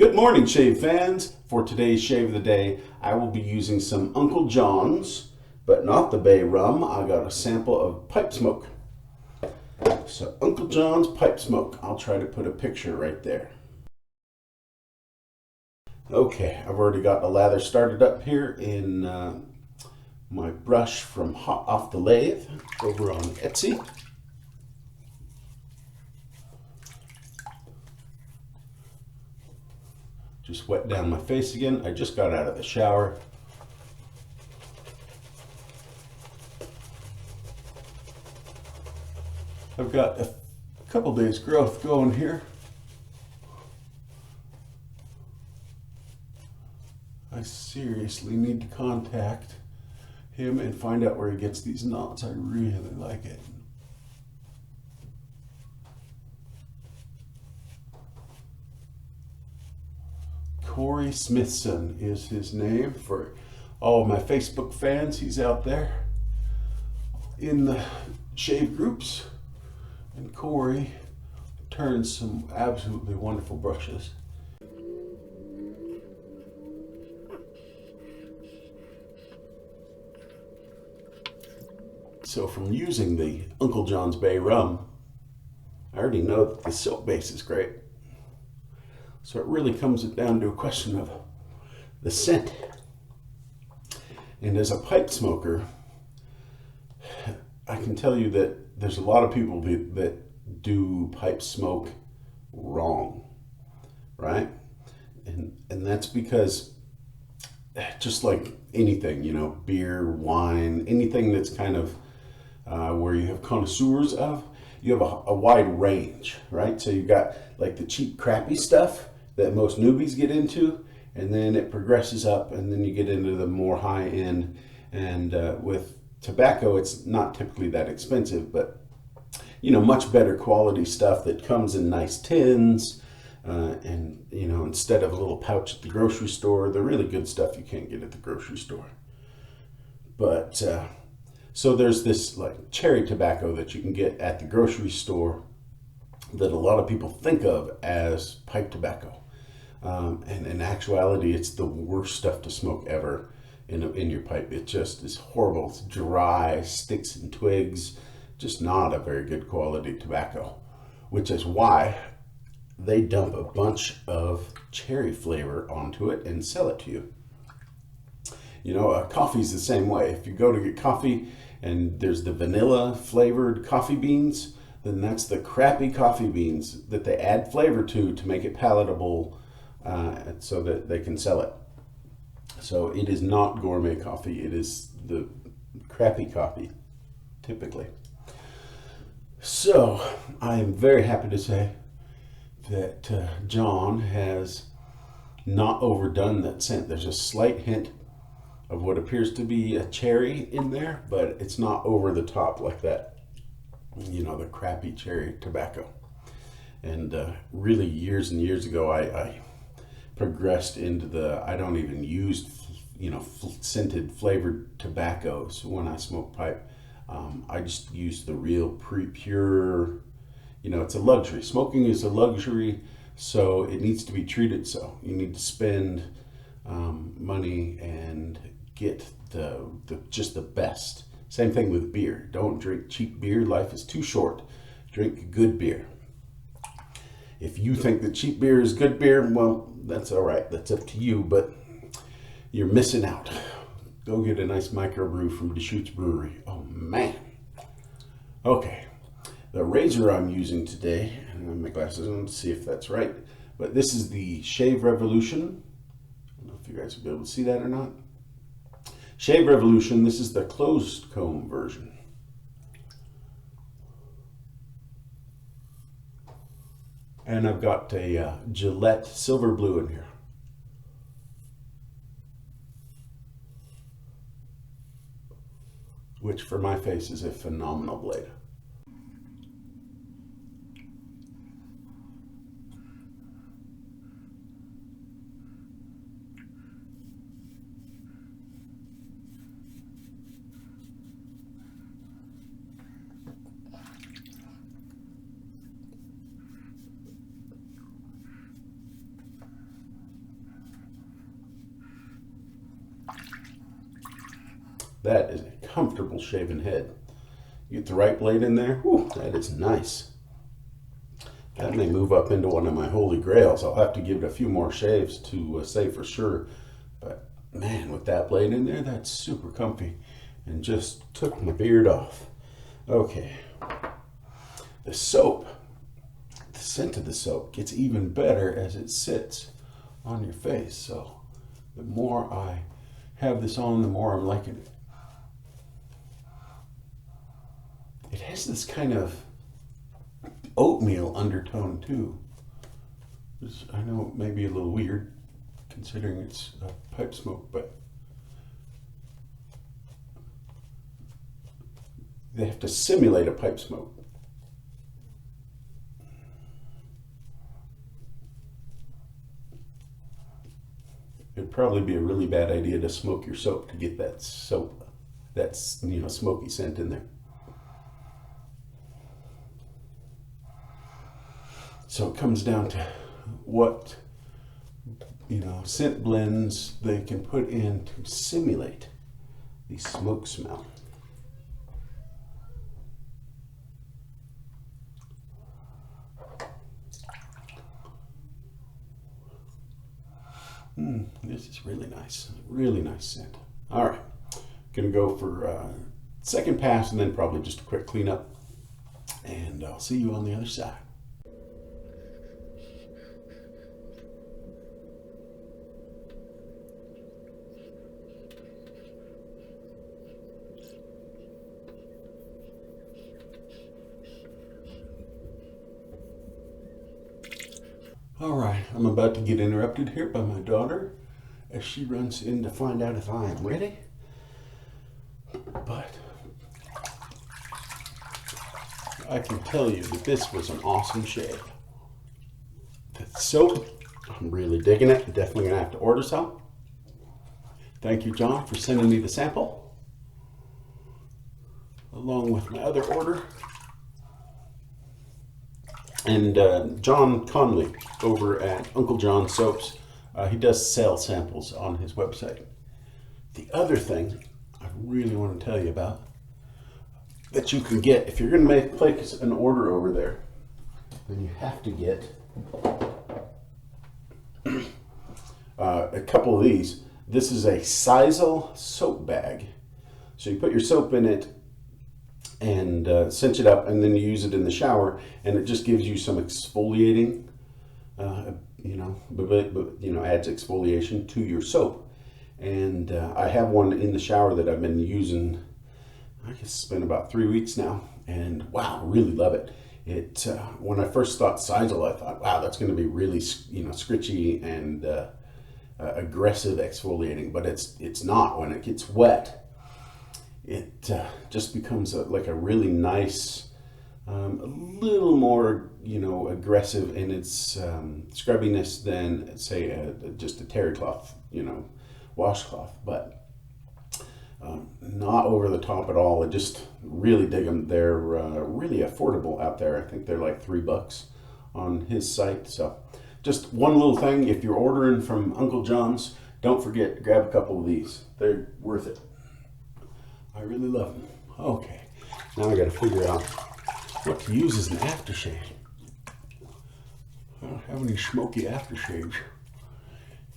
Good morning, shave fans. For today's shave of the day, I will be using some Uncle John's, but not the Bay rum. I got a sample of pipe smoke. So Uncle John's pipe smoke. I'll try to put a picture right there. Okay, I've already got the lather started up here in my brush from Hot Off the Lathe over on Etsy. Just wet down my face again. I just got out of the shower. I've got a couple days growth going here. I seriously need to contact him and find out where he gets these knots. I really like it. Corey Smithson is his name for all of my Facebook fans. He's out there in the shave groups. And Corey turns some absolutely wonderful brushes. So from using the Uncle John's Bay rum, I already know that the soap base is great. So it really comes down to a question of the scent. And as a pipe smoker, I can tell you that there's a lot of people that do pipe smoke wrong, right? And that's because just like anything, you know, beer, wine, anything that's kind of where you have connoisseurs of, you have a wide range, right? So you've got like the cheap, crappy stuff that most newbies get into, and then it progresses up, and then you get into the more high end. And with tobacco, it's not typically that expensive, but you know, much better quality stuff that comes in nice tins, and you know, instead of a little pouch at the grocery store, the really good stuff you can't get at the grocery store. But so there's this like cherry tobacco that you can get at the grocery store that a lot of people think of as pipe tobacco. And in actuality, it's the worst stuff to smoke ever in your pipe. It just is horrible. It's dry, sticks and twigs, just not a very good quality tobacco, which is why they dump a bunch of cherry flavor onto it and sell it to you. You know, coffee's the same way. If you go to get coffee and there's the vanilla flavored coffee beans, then that's the crappy coffee beans that they add flavor to make it palatable, so that they can sell it. So it is not gourmet coffee. It is the crappy coffee, typically. So I am very happy to say that John has not overdone that scent. There's a slight hint of what appears to be a cherry in there, but it's not over the top like that, you know, the crappy cherry tobacco. And really years and years ago, I progressed into I don't even use, you know, scented flavored tobaccos when I smoke pipe. I just use the real pure, you know, it's a luxury. Smoking is a luxury, so it needs to be treated so. You need to spend money and get just the best. Same thing with beer. Don't drink cheap beer. Life is too short. Drink good beer. If you think that cheap beer is good beer, well, that's all right. That's up to you, but you're missing out. Go get a nice microbrew from Deschutes Brewery. Oh, man. Okay. The razor I'm using today, and I have my glasses on to see if that's right, but this is the Shave Revolution. I don't know if you guys will be able to see that or not. Shave Revolution, this is the closed comb version. And I've got a Gillette Silver Blue in here. Which for my face is a phenomenal blade. That is a comfortable shaven head. You get the right blade in there, whew, that is nice. That may move up into one of my holy grails. I'll have to give it a few more shaves to say for sure. But man, with that blade in there, that's super comfy and just took my beard off. Okay, the soap, the scent of the soap gets even better as it sits on your face. So the more I have this on, the more I'm liking it. It has this kind of oatmeal undertone too. I know it may be a little weird considering it's a pipe smoke, but they have to simulate a pipe smoke. It'd probably be a really bad idea to smoke your soap to get that soap, that's, you know, smoky scent in there. So it comes down to what, you know, scent blends they can put in to simulate the smoke smell. This is really nice scent. All right, gonna go for second pass and then probably just a quick cleanup, and I'll see you on the other side. All right, I'm about to get interrupted here by my daughter as she runs in to find out if I am ready. But I can tell you that this was an awesome shave. The soap, I'm really digging it. I'm definitely gonna have to order some. Thank you, John, for sending me the sample, along with my other order. And John Conley over at Uncle John Soaps, he does sell samples on his website. The other thing I really want to tell you about that you can get, if you're going to place an order over there, then you have to get a couple of these. This is a Sisal soap bag. So you put your soap in it and cinch it up, and then you use it in the shower, and it just gives you some exfoliating, adds exfoliation to your soap. And I have one in the shower that I've been using, I guess it's been about 3 weeks now, and wow, really love it. It when I first thought Sisal, I thought, wow, that's going to be really, scritchy and aggressive exfoliating, but it's not. When it gets wet, it just becomes like a really nice, a little more, aggressive in its scrubbiness than, say, just a terry cloth, washcloth, but not over the top at all. I just really dig them. They're really affordable out there. I think they're like $3 on his site. So just one little thing, if you're ordering from Uncle John's, don't forget to grab a couple of these. They're worth it. I really love them. Okay, now I got to figure out what to use as an aftershave. I don't have any smoky aftershaves,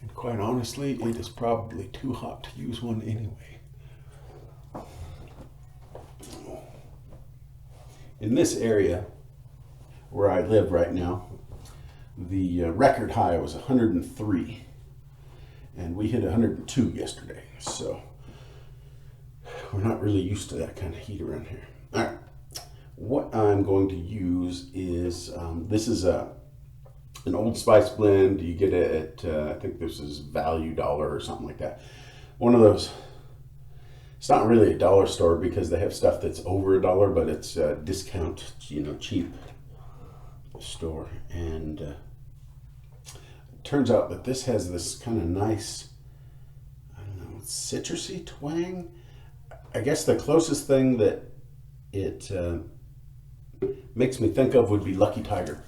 and quite honestly, it is probably too hot to use one anyway. In this area where I live right now, the record high was 103, and we hit 102 yesterday, so we're not really used to that kind of heat around here. All right, what I'm going to use is, this is an Old Spice blend. You get it at, I think this is Value Dollar or something like that. One of those, it's not really a dollar store because they have stuff that's over $1, but it's a discount, cheap store. And it turns out that this has this kind of nice, I don't know, citrusy twang. I guess the closest thing that it makes me think of would be Lucky Tiger.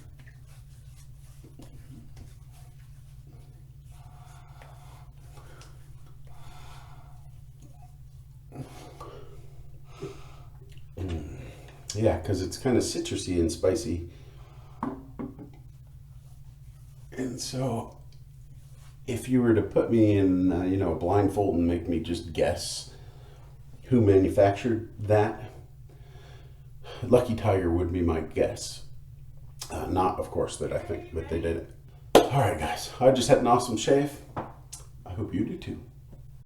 Yeah, because it's kind of citrusy and spicy. And so, if you were to put me in, a blindfold and make me just guess who manufactured that, Lucky Tiger would be my guess. Not, of course, that I think that they did it. All right, guys. I just had an awesome shave. I hope you do too.